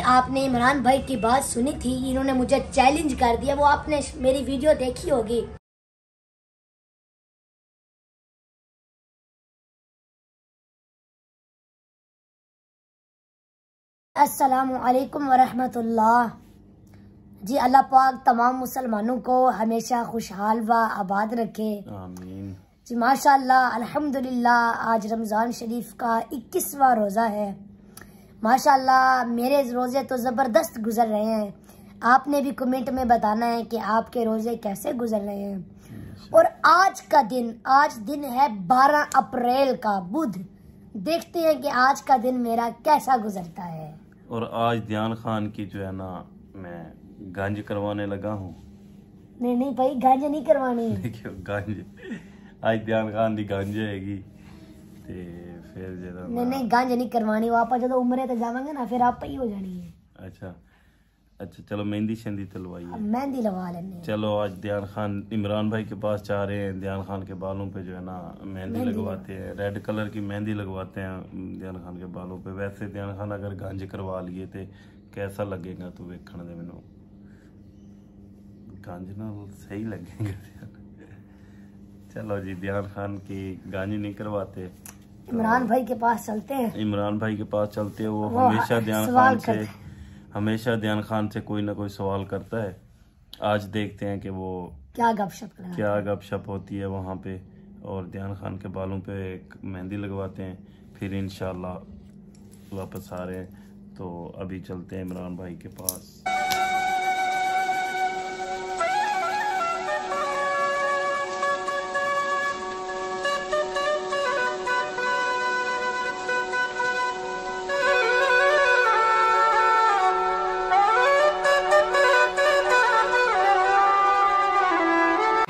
आपने इमरान भाई की बात सुनी थी, इन्होंने मुझे चैलेंज कर दिया। वो आपने मेरी वीडियो देखी होगी। अस्सलामु अलैकुम वरहमतुल्लाह। जी अल्लाह पाक तमाम मुसलमानों को हमेशा खुशहाल व आबाद रखे, आमीन। जी माशाअल्लाह अल्हम्दुलिल्लाह, आज रमज़ान शरीफ का 21वां रोज़ा है। माशाअल्लाह मेरे रोज़े तो ज़बरदस्त गुजर रहे हैं। आपने भी कमेंट में बताना है कि आपके रोज़े कैसे गुजर रहे हैं। और आज दिन है 12 अप्रैल का, बुध। देखते हैं कि आज का दिन मेरा कैसा गुजरता है। और आज ध्यान खान की जो है ना, मैं गांज करवाने लगा हूँ। नहीं भाई, गांज नहीं करवानी। क्यों गांज? आज ध्यान खान की गांज हैगी ते फिर जरा नहीं गांज नहीं करवानी। वो आप जब उम्रे ते जावांगे ना, फिर आप ही हो जानी है। अच्छा चलो मेहंदी शेंदी तलवाई है। मेहंदी लगा लेने। चलो आज ध्यान खान इमरान भाई के पास जा रहे हैं। ध्यान खान के बालों पे जो है ना मेहंदी लगवाते हैं। रेड कलर की मेहंदी लगवाते हैं ध्यान खान के बालों पे। वैसे ध्यान खान अगर गांज करवा लिए तो कैसा लगेगा तू वेखण दे मैनू। गांज ना सही लगेगा। चलो जी, ध्यान खान की गांज नहीं करवाते, इमरान भाई के पास चलते हैं। इमरान भाई के पास चलते हैं। वो हमेशा ध्यान खान से कोई ना कोई सवाल करता है। आज देखते हैं कि वो क्या गपशप होती है वहाँ पे। और ध्यान खान के बालों पे एक मेहंदी लगवाते हैं, फिर इंशाल्लाह वापस आ रहे हैं। तो अभी चलते हैं इमरान भाई के पास।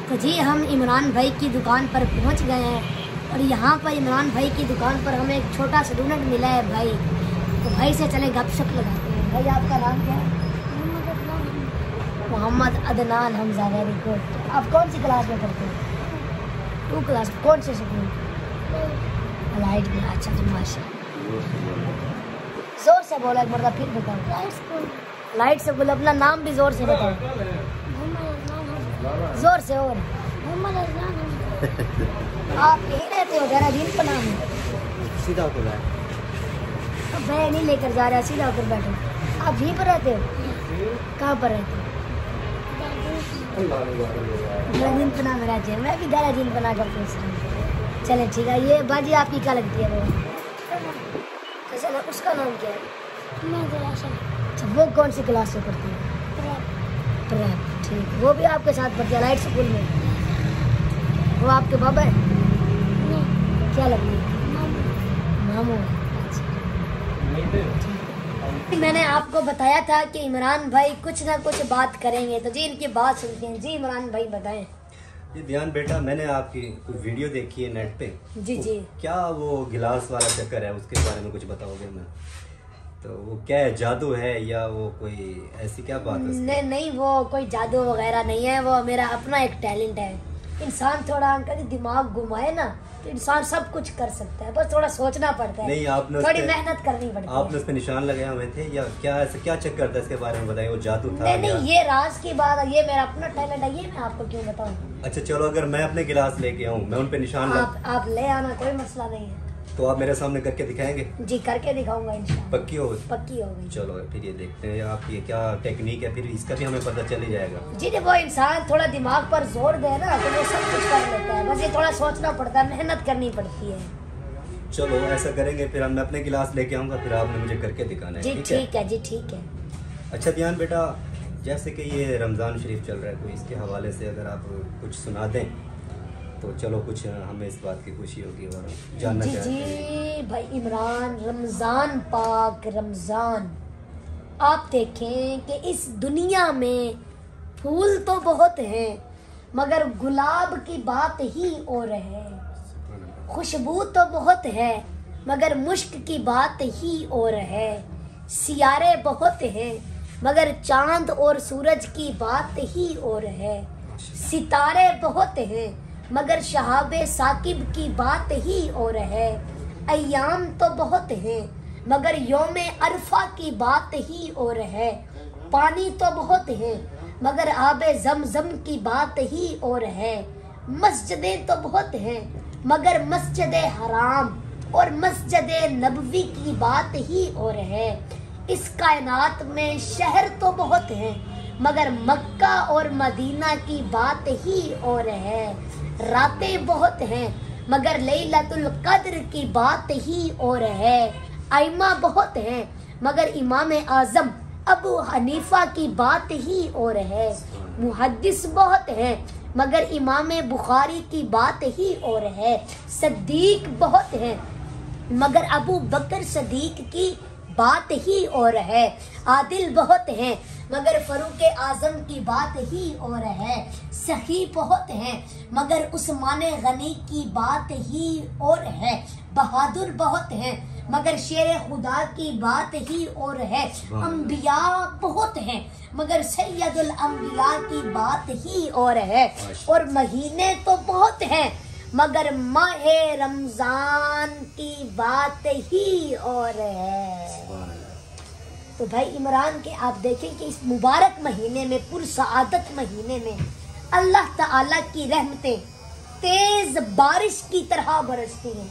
तो जी हम इमरान भाई की दुकान पर पहुंच गए हैं। और यहाँ पर इमरान भाई की दुकान पर हमें एक छोटा स्टूडेंट मिला है भाई। तो भाई से चले गपशप लगाते हैं। भाई आपका नाम क्या है? मोहम्मद अदनान हमजा। Very good. आप कौन सी क्लास में पढ़ते हैं? 2 क्लास। कौन से स्कूल? लाइट में। अच्छा जी माशाल्लाह। जोर से बोला एक बार फिर बताओ। लाइट से बोला। अपना नाम भी जोर से बताओ। जोर से। और आप यही रहते हो? देहरादून का नाम है? सीधा होकर मैं नहीं लेकर जा रहा, सीधा होकर बैठो। आप यहीं पर रहते हो? कहाँ पर रहते हो? देहरादून पना में रहते हैं। मैं भी देहरादून पना कर पूछ रहा हूँ। चले ठीक है। ये बाजी आपकी क्या लगती है? वो उसका नाम क्या है? अच्छा, वो कौन सी क्लास से पढ़ती है? प्रेप। ठीक। वो भी आपके साथ पढ़ते हैं लाइट स्कूल में? वो आपके बाबा है? नहीं। क्या लगती है? मामू। मैंने आपको बताया था कि इमरान भाई कुछ ना कुछ बात करेंगे, तो जी इनकी बात सुनते हैं। जी इमरान भाई बताएं। जी ध्यान बेटा, मैंने आपकी कोई वीडियो देखी है नेट पे। जी। क्या वो गिलास वाला चक्कर है, उसके बारे में कुछ बताओगे? मैं तो वो क्या है, जादू है या वो कोई ऐसी क्या बात है? नहीं वो कोई जादू वगैरह नहीं है। वो मेरा अपना एक टैलेंट है। इंसान थोड़ा दिमाग घुमाए ना तो इंसान सब कुछ कर सकता है, बस थोड़ा सोचना पड़ता है। नहीं, आपने थोड़ी मेहनत करनी पड़ती है। आपने उस पे निशान लगाए हुए थे या क्या? ऐसा क्या चक्कर था, इसके बारे में बताइए। वो जादू था? नहीं ये राज की बात है। ये मेरा अपना टैलेंट है। ये मैं आपको क्यों बताऊं? अच्छा चलो, अगर मैं अपने गिलास लेके आऊँ, मैं उन पे निशान आप ले आना, कोई मसला नहीं है। तो आप मेरे सामने करके दिखाएंगे? जी करके दिखाऊंगा इंशाल्लाह। पक्की हो? पक्की हो गई। चलो फिर ये देखते हैं आप ये क्या टेक्निक है, फिर इसका भी हमें पता चल ही जाएगा। जी वो इंसान थोड़ा दिमाग पर जोर दे ना तो वो सब कुछ कर लेता है। बस ये थोड़ा सोचना पड़ता है, मेहनत करनी पड़ती है। चलो ऐसा करेंगे, फिर मैं अपने गिलास लेके आऊंगा, फिर आपने मुझे करके दिखाना है। जी ठीक है। जी ठीक है। अच्छा ध्यान बेटा, जैसे कि ये रमज़ान शरीफ चल रहा है, तो इसके हवाले से अगर आप कुछ सुना दें तो चलो कुछ हमें इस बात की खुशी होगी और जानना चाहते हैं। जी भाई इमरान, रमज़ान पाक रमज़ान, आप देखें कि इस दुनिया में फूल तो बहुत हैं मगर गुलाब की बात ही और है। खुशबू तो बहुत है मगर मुश्क की बात ही और है। सियारे बहुत हैं मगर चांद और सूरज की बात ही और है। सितारे बहुत हैं मगर शहाबे साकिब की बात ही और है। अय्याम तो बहुत हैं मगर यौम अरफा की बात ही और है। पानी तो बहुत है मगर आबे ज़मज़म की बात ही और है। मस्जिदें तो बहुत हैं मगर मस्जिद हराम और मस्जिद नबवी की बात ही और है। इस कायनात में शहर तो बहुत हैं मगर मक्का और मदीना की बात ही और है। रातें बहुत हैं मगर लैलतुल कद्र की बात ही और है। आइमा बहुत हैं मगर इमाम आज़म अबू हनीफा की बात ही और है। मुहद्दिस बहुत हैं मगर इमाम बुखारी की बात ही और है। सद्दीक बहुत हैं मगर अबू बकर सदीक की बात ही और है। आदिल बहुत हैं मगर फरूक आजम की बात ही और है। सही बहुत हैं मगर उस्मान गनी की बात ही और है। बहादुर बहुत हैं मगर शेर खुदा की बात ही और है। अंबिया बहुत हैं मगर सैयदुल अंबिया की बात ही और है। और महीने तो बहुत हैं मगर माहे रमजान की बात ही और है। तो भाई इमरान के आप देखें कि इस मुबारक महीने में, पुरसआदत महीने में अल्लाह ताला की रहमतें तेज बारिश की तरह बरसती हैं।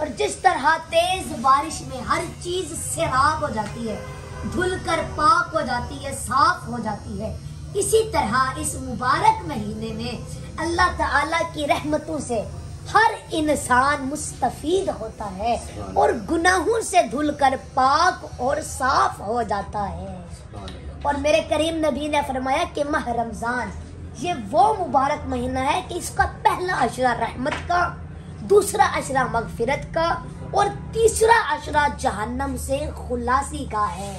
और जिस तरह तेज बारिश में हर चीज सैराब हो जाती है, धुलकर पाक हो जाती है, साफ हो जाती है, इसी तरह इस मुबारक महीने में अल्लाह ताला की रहमतों से हर इंसान मुस्तफीद होता है और गुनाहों से धुलकर पाक और साफ हो जाता है। और मेरे करीम नबी ने फरमाया कि माह रमजान ये वो मुबारक महीना है कि इसका पहला अशरा रहमत का, दूसरा अशरा मगफिरत का और तीसरा अशरा जहन्नम से खुलासी का है।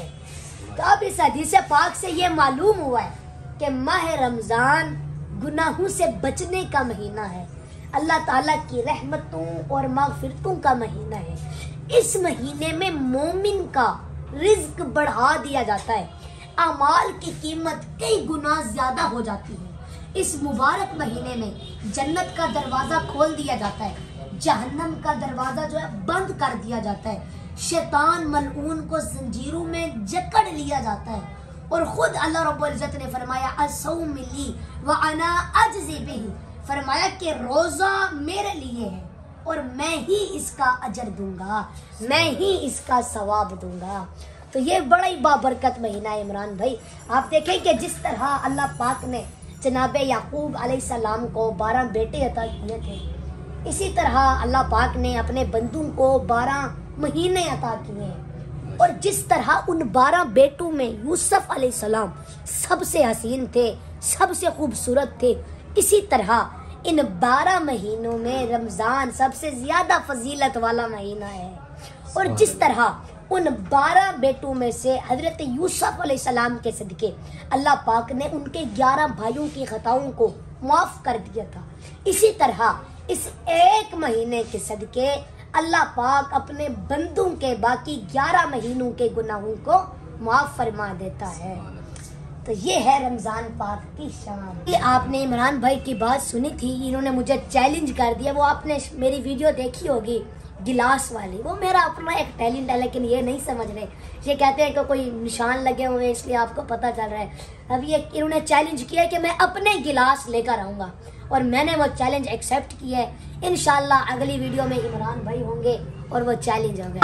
तो अब इस हदीस पाक से ये मालूम हुआ है कि माह रमजान गुनाहों से बचने का महीना है, अल्लाह ताला की रहमतों और मगफिरतों का महीना है। इस महीने में मोमिन का रिज्क बढ़ा दिया जाता है, अमाल की कीमत कई गुना ज्यादा हो जाती है। इस मुबारक महीने में जन्नत का दरवाजा खोल दिया जाता है, जहन्नम का दरवाजा जो है बंद कर दिया जाता है, शैतान मलऊन को जंजीरों में जकड़ लिया जाता है। और खुद अल्लाह रब्बुल इज्जत ने फरमाया अस्सौम ली व अना अजज़ी बिही, फरमाया कि रोजा मेरे लिए है और मैं ही इसका अजर दूंगा, मैं ही इसका सवाब दूंगा। तो ये बड़ा ही बाबरकत महीना है इमरान भाई। आप देखें कि जिस तरह अल्लाह पाक ने जनाब याकूब अलैहिस्सलाम को 12 बेटे अता किए थे, इसी तरह अल्लाह पाक ने अपने बंदों को 12 महीने अता किए हैं। और जिस तरह उन 12 बेटों में यूसुफ अलैहिस्सलाम सबसे हसीन थे, सबसे खूबसूरत थे, इसी तरह इन 12 महीनों में रमजान सबसे ज्यादा फजीलत वाला महीना है। और जिस तरह उन 12 बेटों में से हजरत यूसुफ अलैहिस्सलाम के सदके अल्लाह पाक ने उनके 11 भाइयों की खताओं को माफ कर दिया था, इसी तरह इस एक महीने के सदके अल्लाह पाक अपने बंदों के बाकी 11 महीनों के गुनाहों को माफ फरमा देता है। तो ये है रमजान पाक की शान। ये आपने इमरान भाई की बात सुनी थी, इन्होंने मुझे चैलेंज कर दिया। वो आपने मेरी वीडियो देखी होगी गिलास वाली, वो मेरा अपना एक टैलेंट है, लेकिन ये नहीं समझ रहे। ये कहते हैं कि कोई निशान लगे हुए हैं इसलिए आपको पता चल रहा है। अब ये इन्होंने चैलेंज किया है कि मैं अपने गिलास लेकर आऊंगा और मैंने वो चैलेंज एक्सेप्ट किया है। इंशाल्लाह अगली वीडियो में इमरान भाई होंगे और वो चैलेंज होगा।